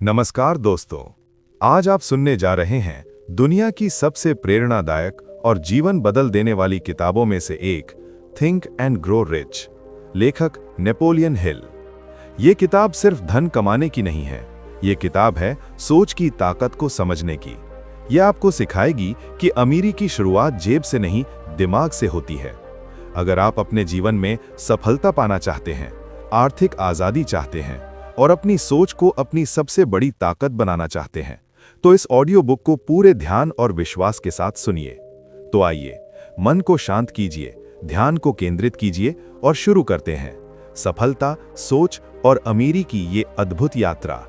नमस्कार दोस्तों, आज आप सुनने जा रहे हैं दुनिया की सबसे प्रेरणादायक और जीवन बदल देने वाली किताबों में से एक, थिंक एंड ग्रो रिच, लेखक नेपोलियन हिल। ये किताब सिर्फ धन कमाने की नहीं है, ये किताब है सोच की ताकत को समझने की। यह आपको सिखाएगी कि अमीरी की शुरुआत जेब से नहीं, दिमाग से होती है। अगर आप अपने जीवन में सफलता पाना चाहते हैं, आर्थिक आज़ादी चाहते हैं और अपनी सोच को अपनी सबसे बड़ी ताकत बनाना चाहते हैं, तो इस ऑडियो बुक को पूरे ध्यान और विश्वास के साथ सुनिए। तो आइए, मन को शांत कीजिए, ध्यान को केंद्रित कीजिए और शुरू करते हैं सफलता, सोच और अमीरी की ये अद्भुत यात्रा।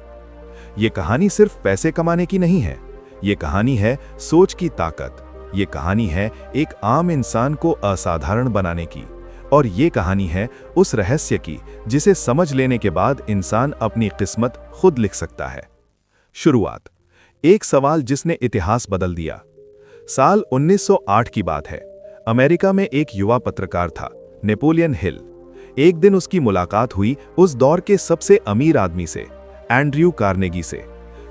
ये कहानी सिर्फ पैसे कमाने की नहीं है, ये कहानी है सोच की ताकत। ये कहानी है एक आम इंसान को असाधारण बनाने की, और ये कहानी है उस रहस्य की जिसे समझ लेने के बाद इंसान अपनी किस्मत खुद लिख सकता है। शुरुआत, एक सवाल जिसने इतिहास बदल दिया। साल 1908 की बात है। अमेरिका में एक युवा पत्रकार था, नेपोलियन हिल। एक दिन उसकी मुलाकात हुई उस दौर के सबसे अमीर आदमी से, एंड्रयू कार्नेगी से।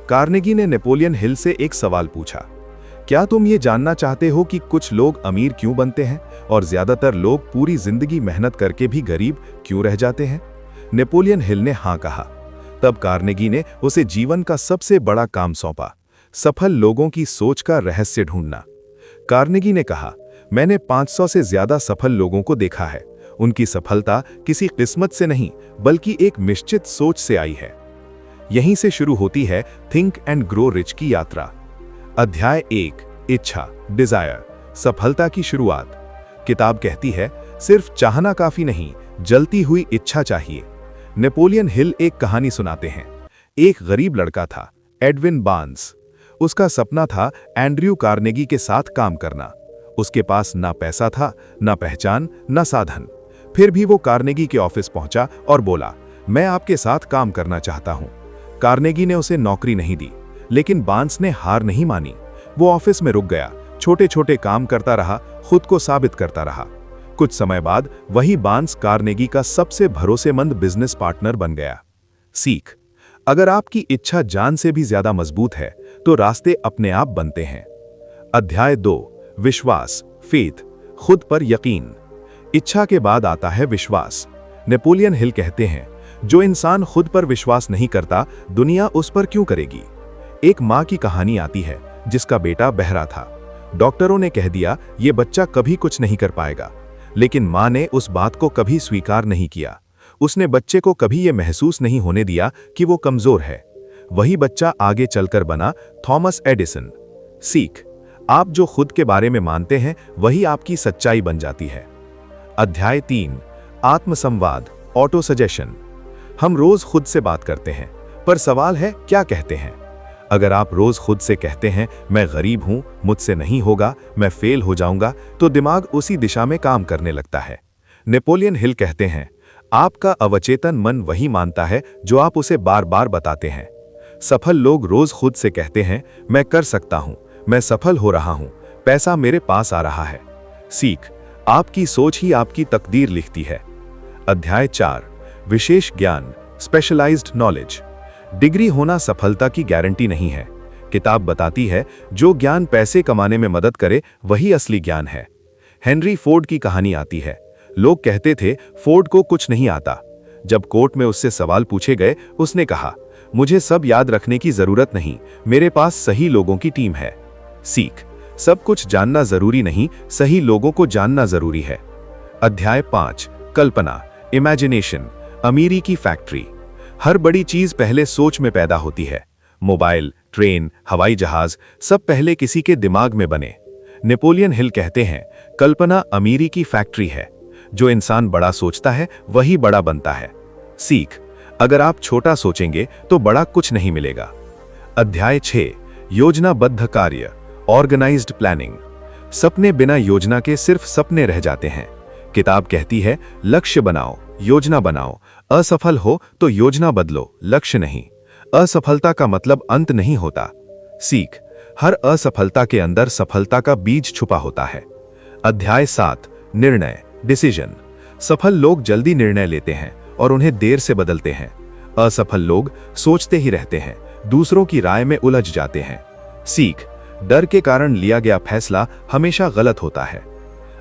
कार्नेगी ने नेपोलियन हिल से एक सवाल पूछा, क्या तुम ये जानना चाहते हो कि कुछ लोग अमीर क्यों बनते हैं और ज्यादातर लोग पूरी जिंदगी मेहनत करके भी गरीब क्यों रह जाते हैं? नेपोलियन हिल ने हाँ कहा। तब कार्नेगी ने उसे जीवन का सबसे बड़ा काम सौंपा, सफल लोगों की सोच का रहस्य ढूंढना। कार्नेगी ने कहा, मैंने 500 से ज्यादा सफल लोगों को देखा है। उनकी सफलता किसी किस्मत से नहीं, बल्कि एक निश्चित सोच से आई है। यहीं से शुरू होती है थिंक एंड ग्रो रिच की यात्रा। अध्याय 1, इच्छा, डिजायर, सफलता की शुरुआत। किताब कहती है, सिर्फ चाहना काफी नहीं, जलती हुई इच्छा चाहिए। नेपोलियन हिल एक कहानी सुनाते हैं। एक गरीब लड़का था, एडविन बार्न्स। उसका सपना था एंड्रयू कार्नेगी के साथ काम करना। उसके पास ना पैसा था, ना पहचान, ना साधन। फिर भी वो कार्नेगी के ऑफिस पहुंचा और बोला, मैं आपके साथ काम करना चाहता हूं। कार्नेगी ने उसे नौकरी नहीं दी, लेकिन बार्न्स ने हार नहीं मानी। वो ऑफिस में रुक गया, छोटे छोटे काम करता रहा, खुद को साबित करता रहा। कुछ समय बाद वही बार्न्स कार्नेगी का सबसे भरोसेमंद बिजनेस पार्टनर बन गया। सीख, अगर आपकी इच्छा जान से भी ज्यादा मजबूत है तो रास्ते अपने आप बनते हैं। अध्याय 2, विश्वास, फेथ, खुद पर यकीन। इच्छा के बाद आता है विश्वास। नेपोलियन हिल कहते हैं, जो इंसान खुद पर विश्वास नहीं करता, दुनिया उस पर क्यों करेगी? एक माँ की कहानी आती है जिसका बेटा बहरा था। डॉक्टरों ने कह दिया ये बच्चा कभी कुछ नहीं कर पाएगा, लेकिन माँ ने उस बात को कभी स्वीकार नहीं किया। उसने बच्चे को कभी ये महसूस नहीं होने दिया कि वो कमजोर है। वही बच्चा आगे चलकर बना थॉमस एडिसन। सीख, आप जो खुद के बारे में मानते हैं वही आपकी सच्चाई बन जाती है। अध्याय 3, आत्मसंवाद, ऑटो सजेशन। हम रोज खुद से बात करते हैं, पर सवाल है क्या कहते हैं? अगर आप रोज खुद से कहते हैं मैं गरीब हूं, मुझसे नहीं होगा, मैं फेल हो जाऊंगा, तो दिमाग उसी दिशा में काम करने लगता है। नेपोलियन हिल कहते हैं, आपका अवचेतन मन वही मानता है जो आप उसे बार बार बताते हैं। सफल लोग रोज खुद से कहते हैं मैं कर सकता हूं, मैं सफल हो रहा हूं, पैसा मेरे पास आ रहा है। सीख, आपकी सोच ही आपकी तकदीर लिखती है। अध्याय 4, विशेष ज्ञान, स्पेशलाइज्ड नॉलेज। डिग्री होना सफलता की गारंटी नहीं है। किताब बताती है, जो ज्ञान पैसे कमाने में मदद करे वही असली ज्ञान है। हेनरी फोर्ड की कहानी आती है। लोग कहते थे फोर्ड को कुछ नहीं आता। जब कोर्ट में उससे सवाल पूछे गए, उसने कहा, मुझे सब याद रखने की जरूरत नहीं, मेरे पास सही लोगों की टीम है। सीख, सब कुछ जानना जरूरी नहीं, सही लोगों को जानना जरूरी है। अध्याय 5, कल्पना, इमेजिनेशन, अमीरी की फैक्ट्री। हर बड़ी चीज पहले सोच में पैदा होती है। मोबाइल, ट्रेन, हवाई जहाज, सब पहले किसी के दिमाग में बने। नेपोलियन हिल कहते हैं, कल्पना अमीरी की फैक्ट्री है। जो इंसान बड़ा सोचता है वही बड़ा बनता है। सीख, अगर आप छोटा सोचेंगे तो बड़ा कुछ नहीं मिलेगा। अध्याय 6, योजनाबद्ध कार्य, ऑर्गेनाइज्ड प्लानिंग। सपने बिना योजना के सिर्फ सपने रह जाते हैं। किताब कहती है, लक्ष्य बनाओ, योजना बनाओ। असफल हो तो योजना बदलो, लक्ष्य नहीं। असफलता का मतलब अंत नहीं होता। सीख, हर असफलता के अंदर सफलता का बीज छुपा होता है। अध्याय 7, निर्णय, डिसीजन। सफल लोग जल्दी निर्णय लेते हैं और उन्हें देर से बदलते हैं। असफल लोग सोचते ही रहते हैं, दूसरों की राय में उलझ जाते हैं। सीख, डर के कारण लिया गया फैसला हमेशा गलत होता है।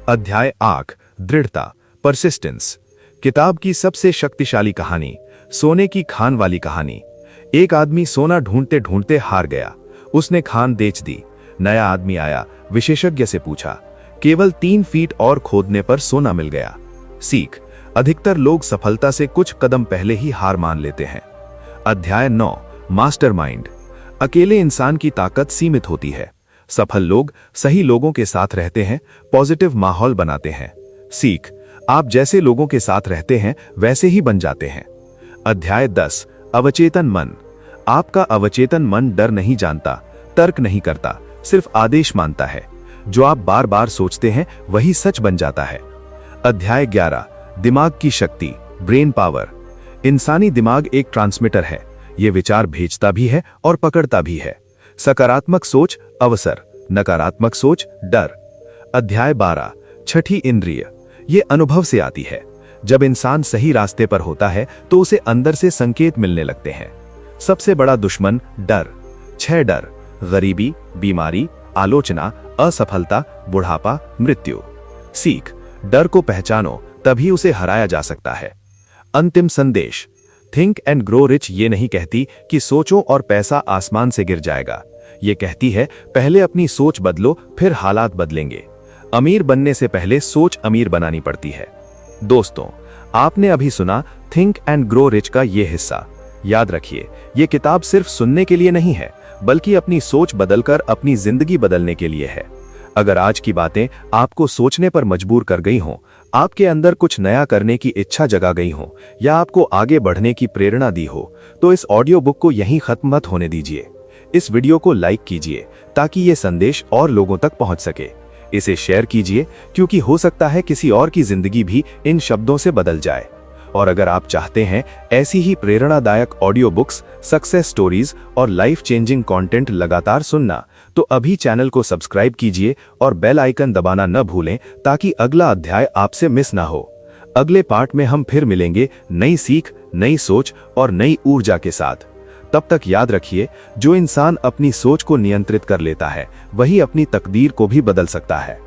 अध्याय 8, दृढ़ता, परसिस्टेंस। किताब की सबसे शक्तिशाली कहानी, सोने की खान वाली कहानी। एक आदमी सोना ढूंढते ढूंढते हार गया। उसने खान बेच दी। नया आदमी आया, विशेषज्ञ से पूछा। केवल 3 फीट और खोदने पर सोना मिल गया। सीख, अधिकतर लोग सफलता से कुछ कदम पहले ही हार मान लेते हैं। अध्याय 9, मास्टरमाइंड। अकेले इंसान की ताकत सीमित होती है। सफल लोग सही लोगों के साथ रहते हैं, पॉजिटिव माहौल बनाते हैं। सीख, आप जैसे लोगों के साथ रहते हैं वैसे ही बन जाते हैं। अध्याय 10, अवचेतन मन। आपका अवचेतन मन डर नहीं जानता, तर्क नहीं करता, सिर्फ आदेश मानता है। जो आप बार बार सोचते हैं वही सच बन जाता है। अध्याय 11, दिमाग की शक्ति, ब्रेन पावर। इंसानी दिमाग एक ट्रांसमीटर है। यह विचार भेजता भी है और पकड़ता भी है। सकारात्मक सोच अवसर, नकारात्मक सोच डर। अध्याय 12, छठी इंद्रिय। यह अनुभव से आती है। जब इंसान सही रास्ते पर होता है तो उसे अंदर से संकेत मिलने लगते हैं। सबसे बड़ा दुश्मन डर। 6 डर, गरीबी, बीमारी, आलोचना, असफलता, बुढ़ापा, मृत्यु। सीख, डर को पहचानो, तभी उसे हराया जा सकता है। अंतिम संदेश, थिंक एंड ग्रो रिच ये नहीं कहती कि सोचो और पैसा आसमान से गिर जाएगा। ये कहती है पहले अपनी सोच बदलो, फिर हालात बदलेंगे। अमीर बनने से पहले सोच अमीर बनानी पड़ती है। दोस्तों, आपने अभी सुना थिंक एंड ग्रो रिच का ये हिस्सा। याद रखिए, ये किताब सिर्फ सुनने के लिए नहीं है, बल्कि अपनी सोच बदलकर अपनी जिंदगी बदलने के लिए है। अगर आज की बातें आपको सोचने पर मजबूर कर गई हों, आपके अंदर कुछ नया करने की इच्छा जगा गई हो, या आपको आगे बढ़ने की प्रेरणा दी हो, तो इस ऑडियो बुक को यहीं खत्म मत होने दीजिए। इस वीडियो को लाइक कीजिए ताकि ये संदेश और लोगों तक पहुंच सके। इसे शेयर कीजिए क्योंकि हो सकता है किसी और की जिंदगी भी इन शब्दों से बदल जाए। और अगर आप चाहते हैं ऐसी ही प्रेरणादायक ऑडियो बुक्स, सक्सेस स्टोरीज और लाइफ चेंजिंग कंटेंट लगातार सुनना, तो अभी चैनल को सब्सक्राइब कीजिए और बेल आइकन दबाना न भूलें ताकि अगला अध्याय आपसे मिस ना हो। अगले पार्ट में हम फिर मिलेंगे नई सीख, नई सोच और नई ऊर्जा के साथ। तब तक याद रखिए, जो इंसान अपनी सोच को नियंत्रित कर लेता है वही अपनी तकदीर को भी बदल सकता है।